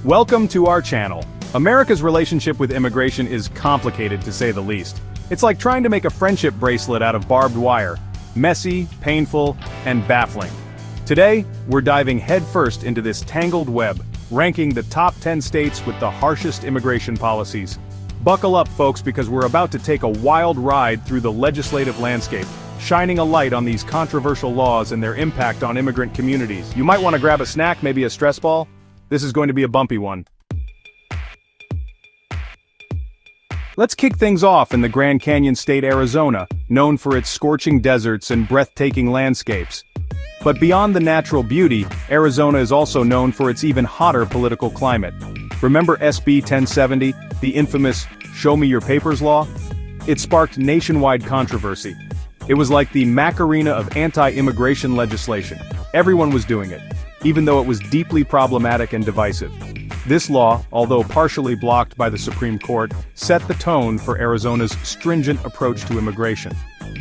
Welcome to our channel. America's relationship with immigration is complicated to say the least. It's like trying to make a friendship bracelet out of barbed wire. Messy, painful, and baffling. Today, we're diving headfirst into this tangled web, ranking the top 10 states with the harshest immigration policies. Buckle up, folks, because we're about to take a wild ride through the legislative landscape, shining a light on these controversial laws and their impact on immigrant communities. You might want to grab a snack, maybe a stress ball. This is going to be a bumpy one. Let's kick things off in the Grand Canyon State, Arizona, known for its scorching deserts and breathtaking landscapes. But beyond the natural beauty, Arizona is also known for its even hotter political climate. Remember SB 1070, the infamous "Show Me Your Papers" law? It sparked nationwide controversy. It was like the Macarena of anti-immigration legislation. Everyone was doing it, even though it was deeply problematic and divisive. This law, although partially blocked by the Supreme Court, set the tone for Arizona's stringent approach to immigration.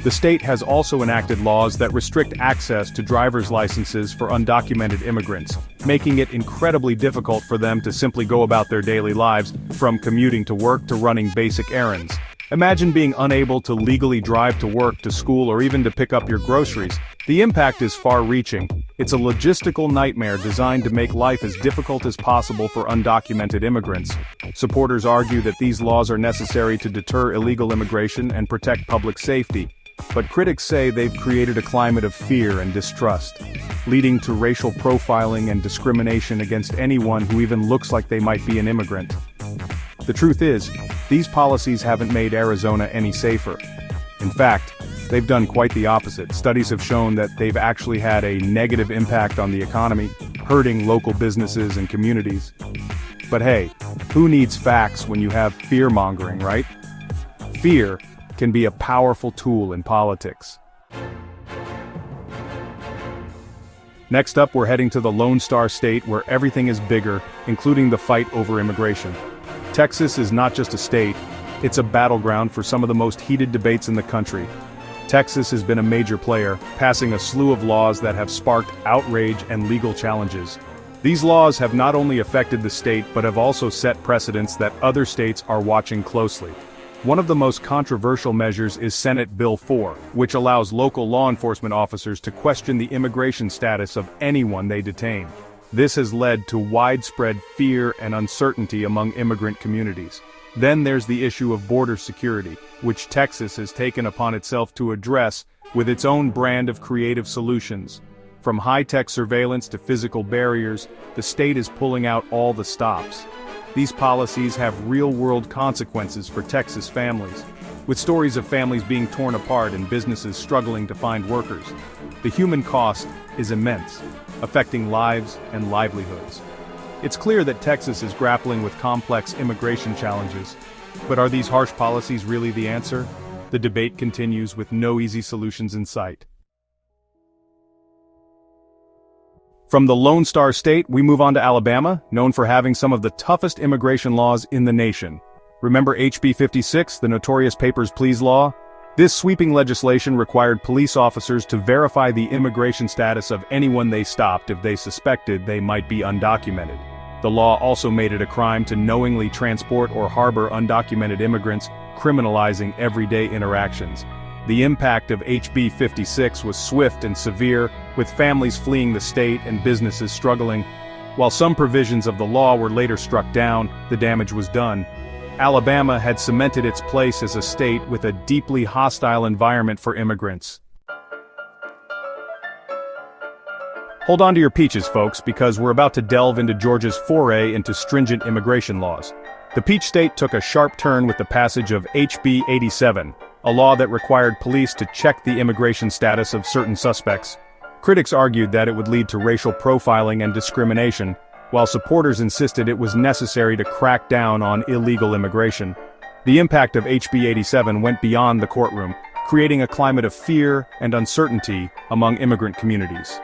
The state has also enacted laws that restrict access to driver's licenses for undocumented immigrants, making it incredibly difficult for them to simply go about their daily lives, from commuting to work to running basic errands. Imagine being unable to legally drive to work, to school, or even to pick up your groceries. The impact is far-reaching. It's a logistical nightmare designed to make life as difficult as possible for undocumented immigrants. Supporters argue that these laws are necessary to deter illegal immigration and protect public safety. But critics say they've created a climate of fear and distrust, leading to racial profiling and discrimination against anyone who even looks like they might be an immigrant. The truth is, these policies haven't made Arizona any safer. In fact, they've done quite the opposite. Studies have shown that they've actually had a negative impact on the economy, hurting local businesses and communities. But hey, who needs facts when you have fear-mongering, right? Fear can be a powerful tool in politics. Next up, we're heading to the Lone Star State, where everything is bigger, including the fight over immigration. Texas is not just a state, it's a battleground for some of the most heated debates in the country. Texas has been a major player, passing a slew of laws that have sparked outrage and legal challenges. These laws have not only affected the state but have also set precedents that other states are watching closely. One of the most controversial measures is Senate Bill 4, which allows local law enforcement officers to question the immigration status of anyone they detain. This has led to widespread fear and uncertainty among immigrant communities. Then there's the issue of border security, which Texas has taken upon itself to address with its own brand of creative solutions. From high-tech surveillance to physical barriers, the state is pulling out all the stops. These policies have real-world consequences for Texas families, with stories of families being torn apart and businesses struggling to find workers. The human cost is immense, affecting lives and livelihoods. It's clear that Texas is grappling with complex immigration challenges. But are these harsh policies really the answer? The debate continues with no easy solutions in sight. From the Lone Star State, we move on to Alabama, known for having some of the toughest immigration laws in the nation. Remember HB 56, the notorious Papers, Please law? This sweeping legislation required police officers to verify the immigration status of anyone they stopped if they suspected they might be undocumented. The law also made it a crime to knowingly transport or harbor undocumented immigrants, criminalizing everyday interactions. The impact of HB 56 was swift and severe, with families fleeing the state and businesses struggling. While some provisions of the law were later struck down, the damage was done. Alabama had cemented its place as a state with a deeply hostile environment for immigrants. Hold on to your peaches, folks, because we're about to delve into Georgia's foray into stringent immigration laws. The Peach State took a sharp turn with the passage of HB 87, a law that required police to check the immigration status of certain suspects. Critics argued that it would lead to racial profiling and discrimination, while supporters insisted it was necessary to crack down on illegal immigration. The impact of HB 87 went beyond the courtroom, creating a climate of fear and uncertainty among immigrant communities.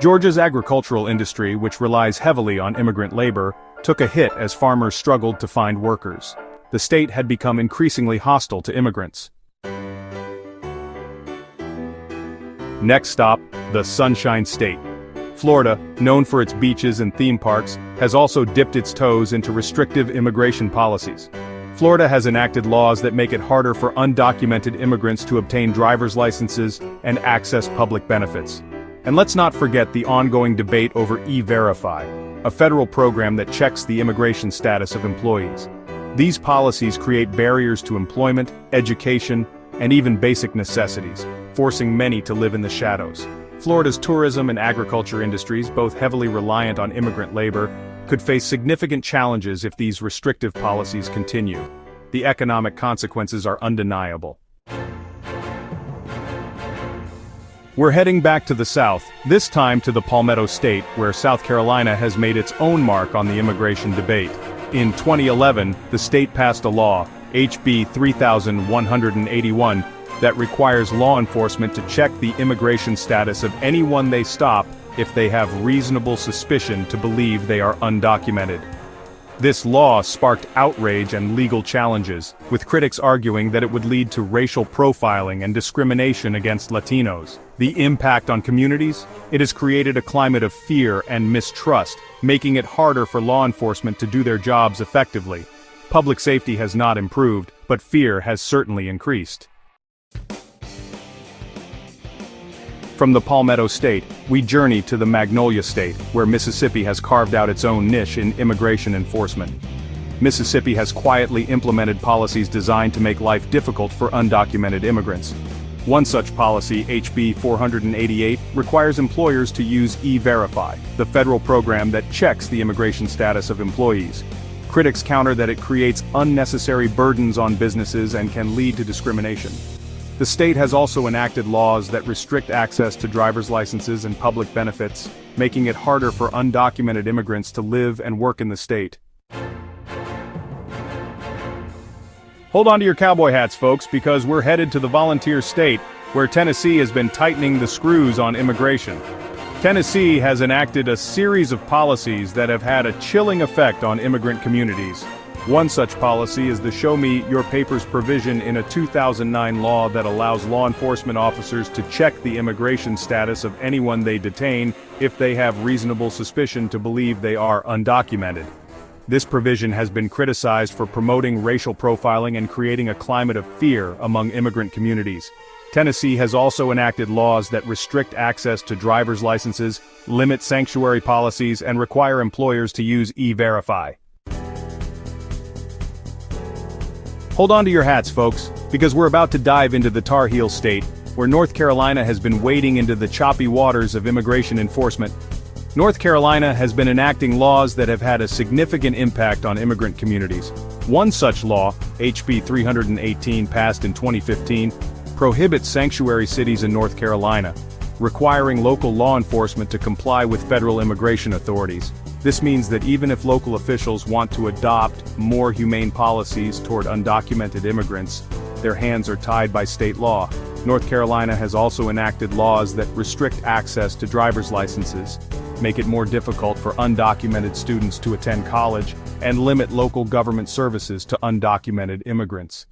Georgia's agricultural industry, which relies heavily on immigrant labor, took a hit as farmers struggled to find workers. The state had become increasingly hostile to immigrants. Next stop, the Sunshine State. Florida, known for its beaches and theme parks, has also dipped its toes into restrictive immigration policies. Florida has enacted laws that make it harder for undocumented immigrants to obtain driver's licenses and access public benefits. And let's not forget the ongoing debate over E-Verify, a federal program that checks the immigration status of employees. These policies create barriers to employment, education, and even basic necessities, forcing many to live in the shadows. Florida's tourism and agriculture industries, both heavily reliant on immigrant labor, could face significant challenges if these restrictive policies continue. The economic consequences are undeniable. We're heading back to the South, this time to the Palmetto State, where South Carolina has made its own mark on the immigration debate. In 2011, the state passed a law, HB 3181, that requires law enforcement to check the immigration status of anyone they stop if they have reasonable suspicion to believe they are undocumented. This law sparked outrage and legal challenges, with critics arguing that it would lead to racial profiling and discrimination against Latinos. The impact on communities? It has created a climate of fear and mistrust, making it harder for law enforcement to do their jobs effectively. Public safety has not improved, but fear has certainly increased. From the Palmetto State, we journey to the Magnolia State, where Mississippi has carved out its own niche in immigration enforcement. Mississippi has quietly implemented policies designed to make life difficult for undocumented immigrants. One such policy, HB 488, requires employers to use E-Verify, the federal program that checks the immigration status of employees. Critics counter that it creates unnecessary burdens on businesses and can lead to discrimination. The state has also enacted laws that restrict access to driver's licenses and public benefits, making it harder for undocumented immigrants to live and work in the state. Hold on to your cowboy hats, folks, because we're headed to the volunteer state, where Tennessee has been tightening the screws on immigration. Tennessee has enacted a series of policies that have had a chilling effect on immigrant communities. One such policy is the Show Me Your Papers provision in a 2009 law that allows law enforcement officers to check the immigration status of anyone they detain if they have reasonable suspicion to believe they are undocumented. This provision has been criticized for promoting racial profiling and creating a climate of fear among immigrant communities. Tennessee has also enacted laws that restrict access to driver's licenses, limit sanctuary policies, and require employers to use E-Verify. Hold on to your hats, folks, because we're about to dive into the Tar Heel State, where North Carolina has been wading into the choppy waters of immigration enforcement. North Carolina has been enacting laws that have had a significant impact on immigrant communities. One such law, HB 318, passed in 2015, prohibits sanctuary cities in North Carolina, requiring local law enforcement to comply with federal immigration authorities. This means that even if local officials want to adopt more humane policies toward undocumented immigrants, their hands are tied by state law. North Carolina has also enacted laws that restrict access to driver's licenses, make it more difficult for undocumented students to attend college, and limit local government services to undocumented immigrants.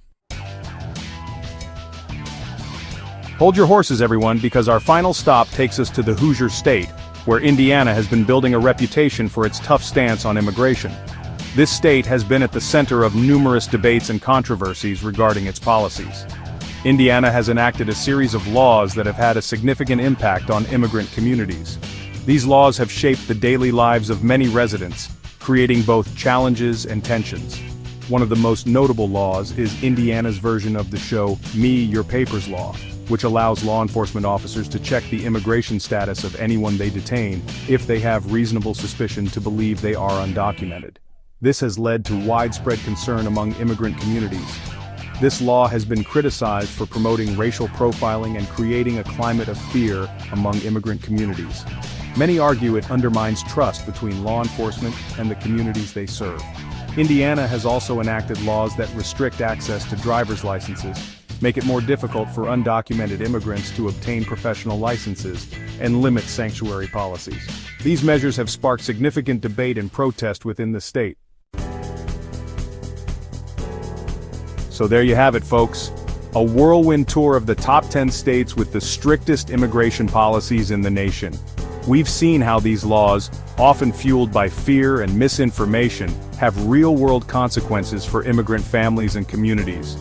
Hold your horses, everyone, because our final stop takes us to the Hoosier State, where Indiana has been building a reputation for its tough stance on immigration. This state has been at the center of numerous debates and controversies regarding its policies. Indiana has enacted a series of laws that have had a significant impact on immigrant communities. These laws have shaped the daily lives of many residents, creating both challenges and tensions. One of the most notable laws is Indiana's version of the Show Me Your Papers law, which allows law enforcement officers to check the immigration status of anyone they detain if they have reasonable suspicion to believe they are undocumented. This has led to widespread concern among immigrant communities. This law has been criticized for promoting racial profiling and creating a climate of fear among immigrant communities. Many argue it undermines trust between law enforcement and the communities they serve. Indiana has also enacted laws that restrict access to driver's licenses, make it more difficult for undocumented immigrants to obtain professional licenses, and limit sanctuary policies. These measures have sparked significant debate and protest within the state. So there you have it, folks. A whirlwind tour of the top 10 states with the strictest immigration policies in the nation. We've seen how these laws, often fueled by fear and misinformation, have real-world consequences for immigrant families and communities.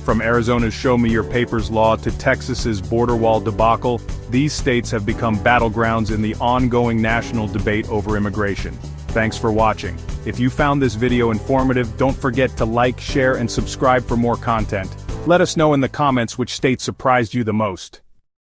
From Arizona's Show Me Your Papers law to Texas's border wall debacle, these states have become battlegrounds in the ongoing national debate over immigration. Thanks for watching. If you found this video informative, don't forget to like, share, and subscribe for more content. Let us know in the comments which state surprised you the most.